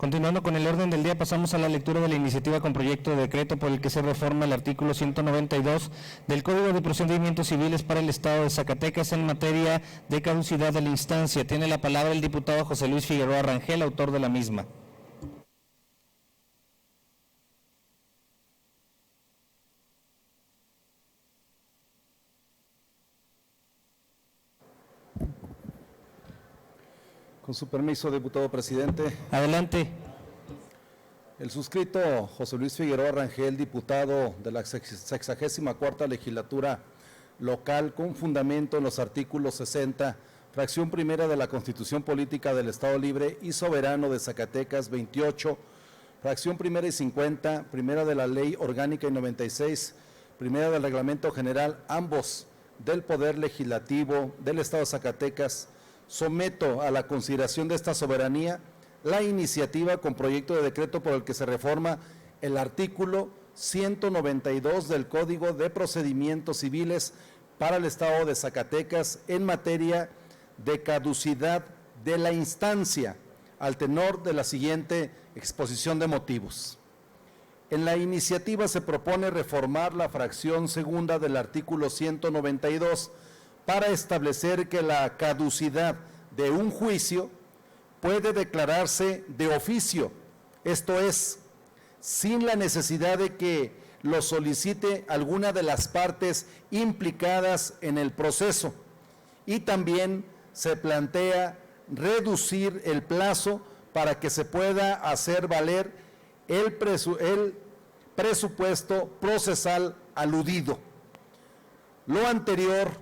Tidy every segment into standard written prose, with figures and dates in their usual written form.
Continuando con el orden del día, pasamos a la lectura de la iniciativa con proyecto de decreto por el que se reforma el artículo 192 del Código de Procedimientos Civiles para el Estado de Zacatecas en materia de caducidad de la instancia. Tiene la palabra el diputado José Luis Figueroa Rangel, autor de la misma. Con su permiso, diputado presidente. Adelante. El suscrito José Luis Figueroa Rangel, diputado de la 64ª legislatura local, con fundamento en los artículos 60, fracción primera de la Constitución Política del Estado Libre y Soberano de Zacatecas, 28, fracción primera y 50, primera de la Ley Orgánica y 96, primera del Reglamento General, ambos del Poder Legislativo del Estado de Zacatecas, someto a la consideración de esta soberanía la iniciativa con proyecto de decreto por el que se reforma el artículo 192 del Código de Procedimientos Civiles para el Estado de Zacatecas en materia de caducidad de la instancia, al tenor de la siguiente exposición de motivos. En la iniciativa se propone reformar la fracción segunda del artículo 192 para establecer que la caducidad de un juicio puede declararse de oficio, esto es, sin la necesidad de que lo solicite alguna de las partes implicadas en el proceso, y también se plantea reducir el plazo para que se pueda hacer valer el presupuesto procesal aludido. Lo anterior,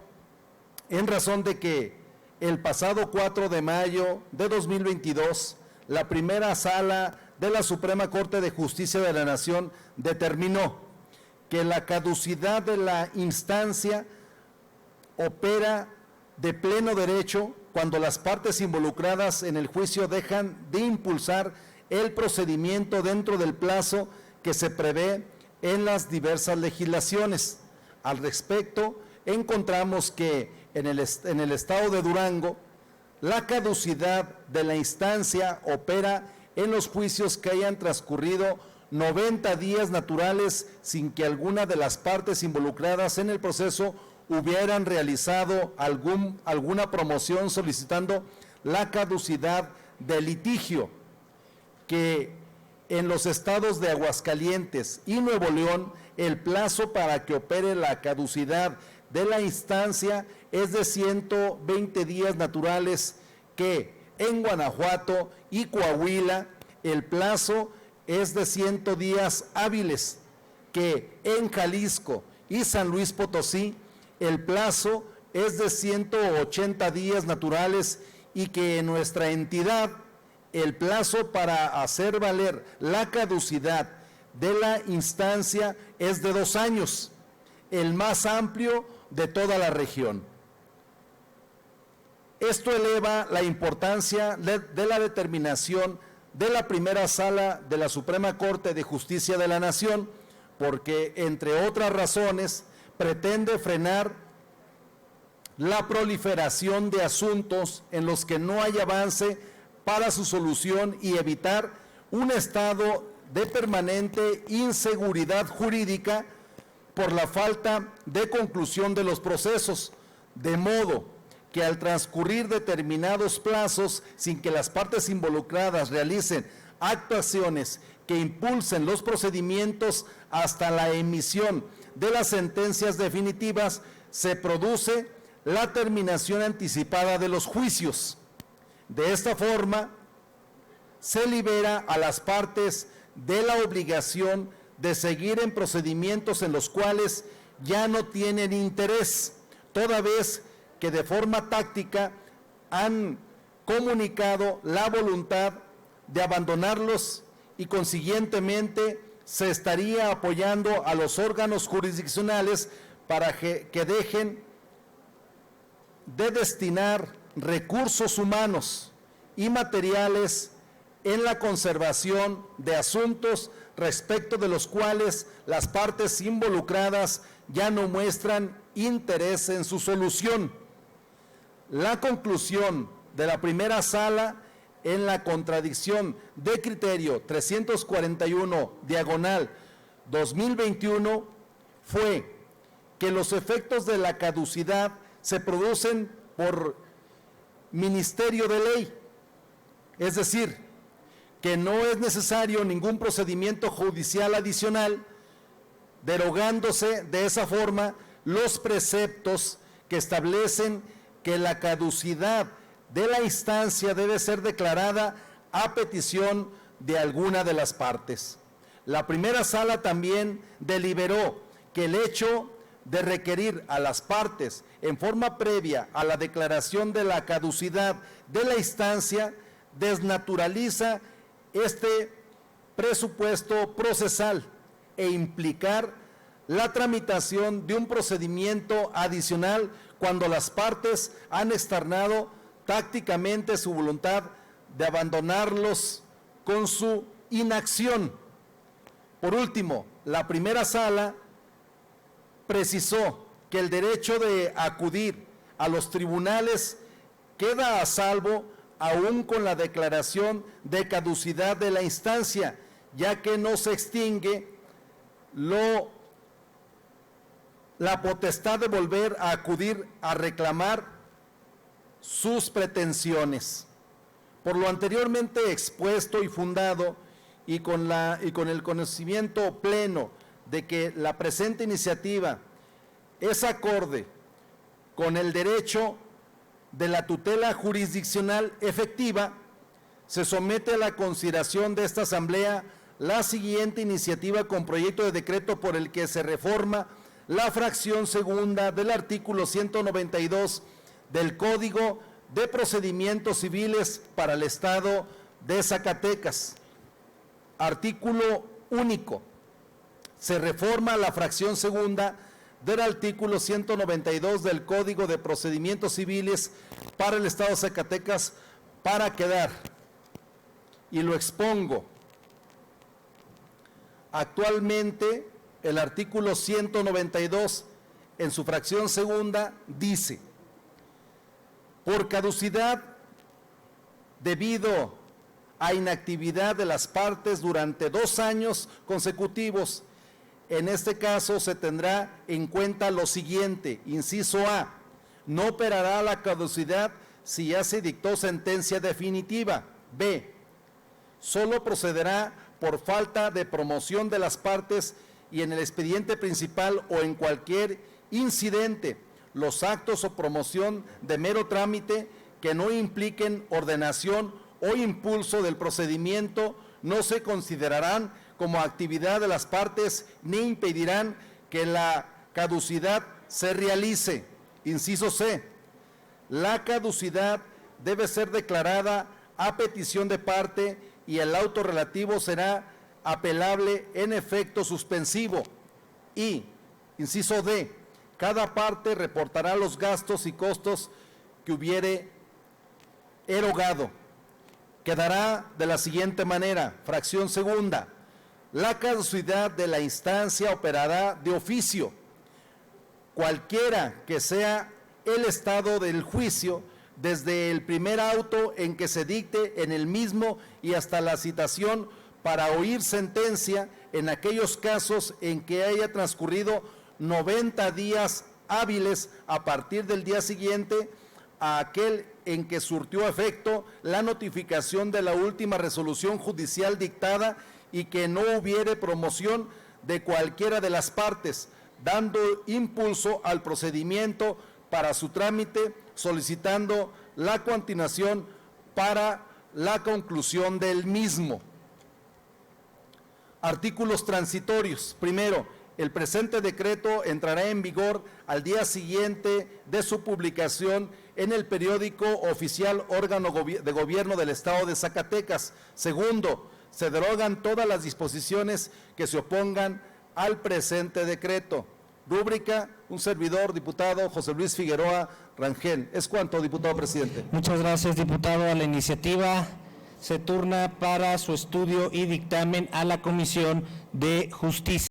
en razón de que el pasado 4 de mayo de 2022, la primera sala de la Suprema Corte de Justicia de la Nación determinó que la caducidad de la instancia opera de pleno derecho cuando las partes involucradas en el juicio dejan de impulsar el procedimiento dentro del plazo que se prevé en las diversas legislaciones. Al respecto, encontramos que en el estado de Durango, la caducidad de la instancia opera en los juicios que hayan transcurrido 90 días naturales sin que alguna de las partes involucradas en el proceso hubieran realizado alguna promoción solicitando la caducidad del litigio, que en los estados de Aguascalientes y Nuevo León el plazo para que opere la caducidad de la instancia es de 120 días naturales, que en Guanajuato y Coahuila el plazo es de 100 días hábiles, que en Jalisco y San Luis Potosí el plazo es de 180 días naturales y que en nuestra entidad el plazo para hacer valer la caducidad de la instancia es de 2 años, el más amplio de toda la región. Esto eleva la importancia de la determinación de la primera sala de la Suprema Corte de Justicia de la Nación, porque, entre otras razones, pretende frenar la proliferación de asuntos en los que no hay avance para su solución y evitar un estado de permanente inseguridad jurídica por la falta de conclusión de los procesos, de modo que al transcurrir determinados plazos sin que las partes involucradas realicen actuaciones que impulsen los procedimientos hasta la emisión de las sentencias definitivas, se produce la terminación anticipada de los juicios. De esta forma, se libera a las partes de la obligación de seguir en procedimientos en los cuales ya no tienen interés, toda vez que de forma táctica han comunicado la voluntad de abandonarlos, y consiguientemente se estaría apoyando a los órganos jurisdiccionales para que dejen de destinar recursos humanos y materiales en la conservación de asuntos respecto de los cuales las partes involucradas ya no muestran interés en su solución. La conclusión de la primera sala en la contradicción de criterio 341/2021 fue que los efectos de la caducidad se producen por ministerio de ley, es decir, que no es necesario ningún procedimiento judicial adicional, derogándose de esa forma los preceptos que establecen que la caducidad de la instancia debe ser declarada a petición de alguna de las partes. La primera sala también deliberó que el hecho de requerir a las partes en forma previa a la declaración de la caducidad de la instancia desnaturaliza este presupuesto procesal e implicar la tramitación de un procedimiento adicional cuando las partes han externado tácticamente su voluntad de abandonarlos con su inacción. Por último, la primera sala precisó que el derecho de acudir a los tribunales queda a salvo aún con la declaración de caducidad de la instancia, ya que no se extingue la potestad de volver a acudir a reclamar sus pretensiones. Por lo anteriormente expuesto y fundado y con el conocimiento pleno de que la presente iniciativa es acorde con el derecho de la tutela jurisdiccional efectiva, se somete a la consideración de esta Asamblea la siguiente iniciativa con proyecto de decreto por el que se reforma la fracción segunda del artículo 192 del Código de Procedimientos Civiles para el Estado de Zacatecas. Artículo único. Se reforma la fracción segunda del artículo 192 del Código de Procedimientos Civiles para el Estado de Zacatecas para quedar, y lo expongo. Actualmente, el artículo 192 en su fracción segunda dice: por caducidad debido a inactividad de las partes durante 2 años consecutivos, en este caso se tendrá en cuenta lo siguiente: inciso A, no operará la caducidad si ya se dictó sentencia definitiva. B, solo procederá por falta de promoción de las partes y en el expediente principal o en cualquier incidente, los actos o promoción de mero trámite que no impliquen ordenación o impulso del procedimiento no se considerarán como actividad de las partes ni impedirán que la caducidad se realice. Inciso C, la caducidad debe ser declarada a petición de parte y el auto relativo será apelable en efecto suspensivo. Y, inciso D, cada parte reportará los gastos y costos que hubiere erogado. Quedará de la siguiente manera: fracción segunda, la caducidad de la instancia operará de oficio, cualquiera que sea el estado del juicio, desde el primer auto en que se dicte en el mismo y hasta la citación para oír sentencia en aquellos casos en que haya transcurrido 90 días hábiles a partir del día siguiente a aquel en que surtió efecto la notificación de la última resolución judicial dictada y que no hubiere promoción de cualquiera de las partes, dando impulso al procedimiento para su trámite, solicitando la continuación para la conclusión del mismo. Artículos transitorios. Primero, el presente decreto entrará en vigor al día siguiente de su publicación en el periódico oficial órgano de gobierno del Estado de Zacatecas. Segundo, se derogan todas las disposiciones que se opongan al presente decreto. Rúbrica, un servidor, diputado José Luis Figueroa Rangel. Es cuanto, diputado presidente. Muchas gracias, diputado. A la iniciativa se turna para su estudio y dictamen a la Comisión de Justicia.